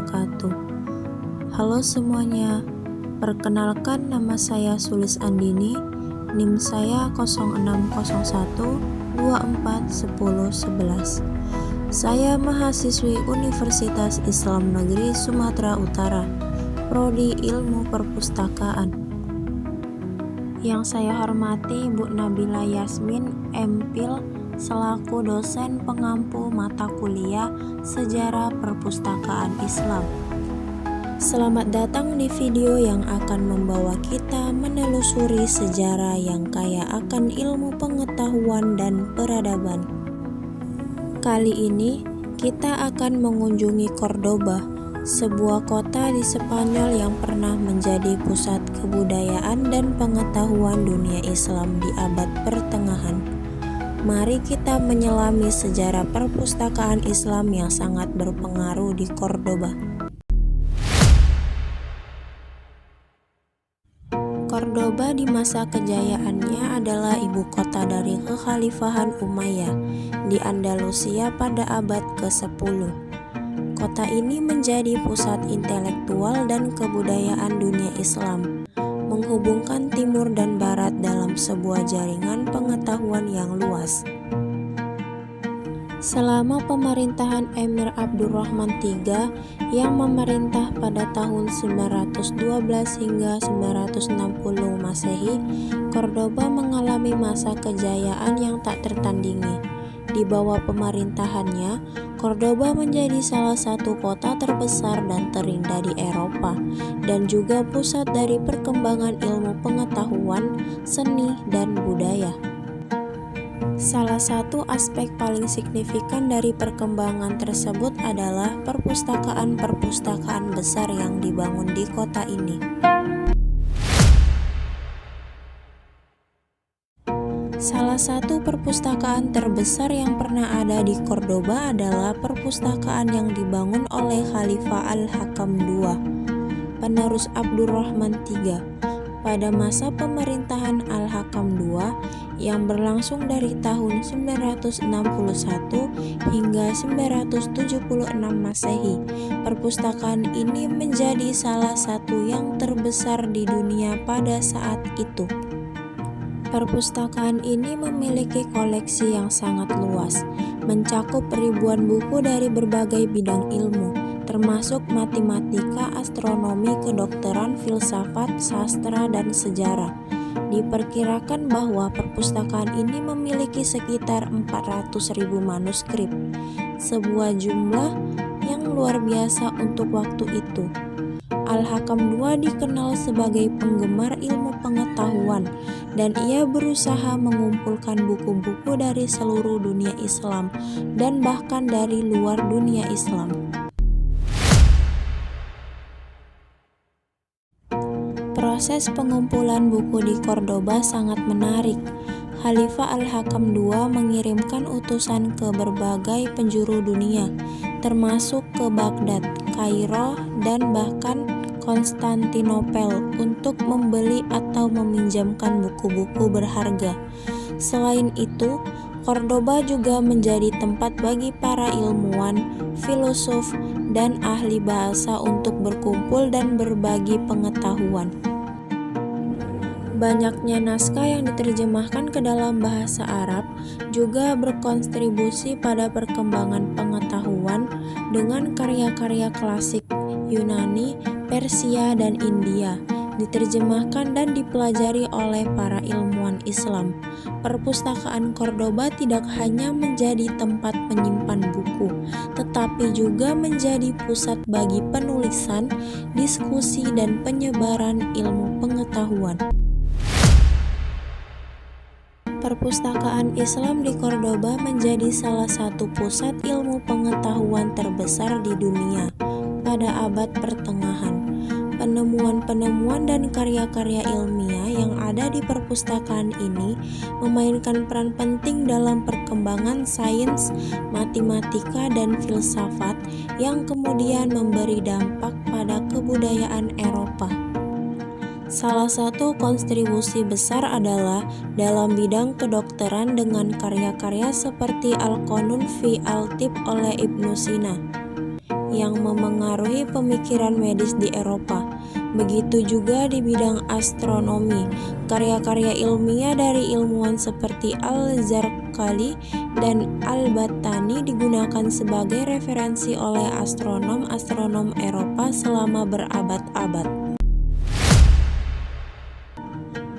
wabarakatuh. Halo semuanya, perkenalkan nama saya Sulis Andini, NIM saya 0601241011. Saya mahasiswi Universitas Islam Negeri Sumatera Utara, Prodi Ilmu Perpustakaan. Yang saya hormati Bu Nabila Yasmin, MPhil, selaku dosen pengampu mata kuliah Sejarah Perpustakaan Islam. Selamat datang di video yang akan membawa kita menelusuri sejarah yang kaya akan ilmu pengetahuan dan peradaban. Kali ini kita akan mengunjungi Cordoba, sebuah kota di Spanyol yang pernah menjadi pusat kebudayaan dan pengetahuan dunia Islam di abad pertengahan. Mari kita menyelami sejarah perpustakaan Islam yang sangat berpengaruh di Cordoba. Cordoba di masa kejayaannya adalah ibu kota dari Kekhalifahan Umayyah di Andalusia pada abad ke-10. Kota ini menjadi pusat intelektual dan kebudayaan dunia Islam, menghubungkan timur dan barat dalam sebuah jaringan pengetahuan yang luas. Selama pemerintahan Emir Abdurrahman III yang memerintah pada tahun 912 hingga 960 Masehi, Cordoba mengalami masa kejayaan yang tak tertandingi. Di bawah pemerintahannya, Cordoba menjadi salah satu kota terbesar dan terindah di Eropa, dan juga pusat dari perkembangan ilmu pengetahuan, seni, dan budaya. Salah satu aspek paling signifikan dari perkembangan tersebut adalah perpustakaan-perpustakaan besar yang dibangun di kota ini. Salah satu perpustakaan terbesar yang pernah ada di Cordoba adalah perpustakaan yang dibangun oleh Khalifah Al-Hakam II, penerus Abdurrahman III. Pada masa pemerintahan Al-Hakam II yang berlangsung dari tahun 961 hingga 976 Masehi, perpustakaan ini menjadi salah satu yang terbesar di dunia pada saat itu. Perpustakaan ini memiliki koleksi yang sangat luas, mencakup ribuan buku dari berbagai bidang ilmu, termasuk matematika, astronomi, kedokteran, filsafat, sastra, dan sejarah. Diperkirakan bahwa perpustakaan ini memiliki sekitar 400.000 manuskrip, sebuah jumlah yang luar biasa untuk waktu itu. Al-Hakam II dikenal sebagai penggemar ilmu pengetahuan, dan ia berusaha mengumpulkan buku-buku dari seluruh dunia Islam dan bahkan dari luar dunia Islam. Proses pengumpulan buku di Cordoba sangat menarik. Khalifah Al-Hakam II mengirimkan utusan ke berbagai penjuru dunia, termasuk ke Baghdad, Kairo, dan bahkan Konstantinopel untuk membeli atau meminjamkan buku-buku berharga. Selain itu, Cordoba juga menjadi tempat bagi para ilmuwan, filosof, dan ahli bahasa untuk berkumpul dan berbagi pengetahuan. Banyaknya naskah yang diterjemahkan ke dalam bahasa Arab juga berkontribusi pada perkembangan pengetahuan dengan karya-karya klasik Yunani, Persia, dan India diterjemahkan dan dipelajari oleh para ilmuwan Islam. Perpustakaan Cordoba tidak hanya menjadi tempat menyimpan buku, tetapi juga menjadi pusat bagi penulisan, diskusi, dan penyebaran ilmu pengetahuan. Perpustakaan Islam di Cordoba menjadi salah satu pusat ilmu pengetahuan terbesar di dunia pada abad pertengahan. Penemuan-penemuan dan karya-karya ilmiah yang ada di perpustakaan ini memainkan peran penting dalam perkembangan sains, matematika, dan filsafat yang kemudian memberi dampak pada kebudayaan Eropa. Salah satu kontribusi besar adalah dalam bidang kedokteran dengan karya-karya seperti Al-Qanun fi Al-Tibb oleh Ibnu Sina, yang memengaruhi pemikiran medis di Eropa. Begitu juga di bidang astronomi, karya-karya ilmiah dari ilmuwan seperti Al-Zarqali dan Al-Battani digunakan sebagai referensi oleh astronom-astronom Eropa selama berabad-abad.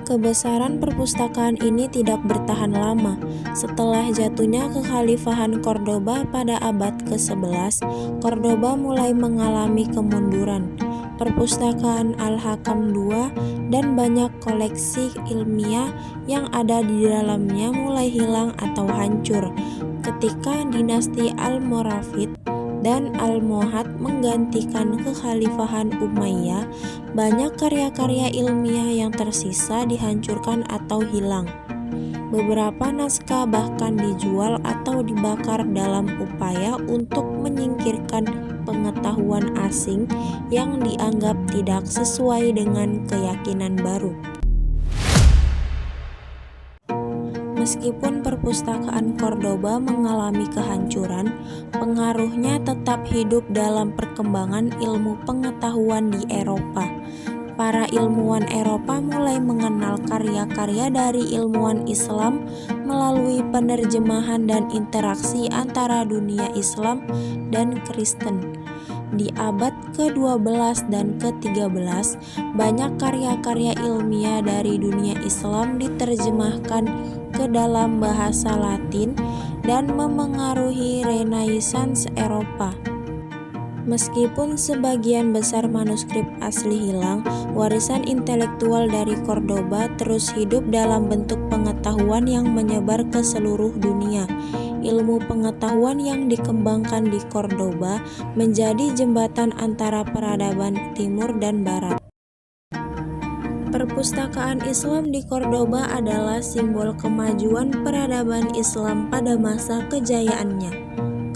Kebesaran perpustakaan ini tidak bertahan lama. Setelah jatuhnya kekhalifahan Cordoba pada abad ke-11, Cordoba mulai mengalami kemunduran. Perpustakaan Al-Hakam II dan banyak koleksi ilmiah yang ada di dalamnya mulai hilang atau hancur ketika dinasti Almoravid dan Almohad menggantikan kekhalifahan Umayyah. Banyak karya-karya ilmiah yang tersisa dihancurkan atau hilang. Beberapa naskah bahkan dijual atau dibakar dalam upaya untuk menyingkirkan pengetahuan asing yang dianggap tidak sesuai dengan keyakinan baru. Meskipun perpustakaan Cordoba mengalami kehancuran, pengaruhnya tetap hidup dalam perkembangan ilmu pengetahuan di Eropa. Para ilmuwan Eropa mulai mengenal karya-karya dari ilmuwan Islam melalui penerjemahan dan interaksi antara dunia Islam dan Kristen. Di abad ke-12 dan ke-13, banyak karya-karya ilmiah dari dunia Islam diterjemahkan ke dalam bahasa Latin dan memengaruhi Renaissance Eropa. Meskipun sebagian besar manuskrip asli hilang, warisan intelektual dari Cordoba terus hidup dalam bentuk pengetahuan yang menyebar ke seluruh dunia. Ilmu pengetahuan yang dikembangkan di Cordoba menjadi jembatan antara peradaban Timur dan Barat. Perpustakaan Islam di Cordoba adalah simbol kemajuan peradaban Islam pada masa kejayaannya.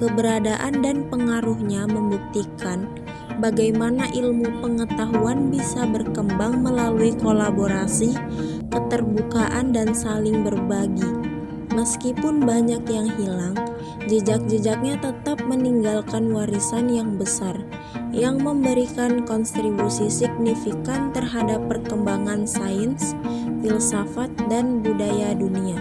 Keberadaan dan pengaruhnya membuktikan bagaimana ilmu pengetahuan bisa berkembang melalui kolaborasi, keterbukaan, dan saling berbagi. Meskipun banyak yang hilang, jejak-jejaknya tetap meninggalkan warisan yang besar, yang memberikan kontribusi signifikan terhadap perkembangan sains, filsafat, dan budaya dunia.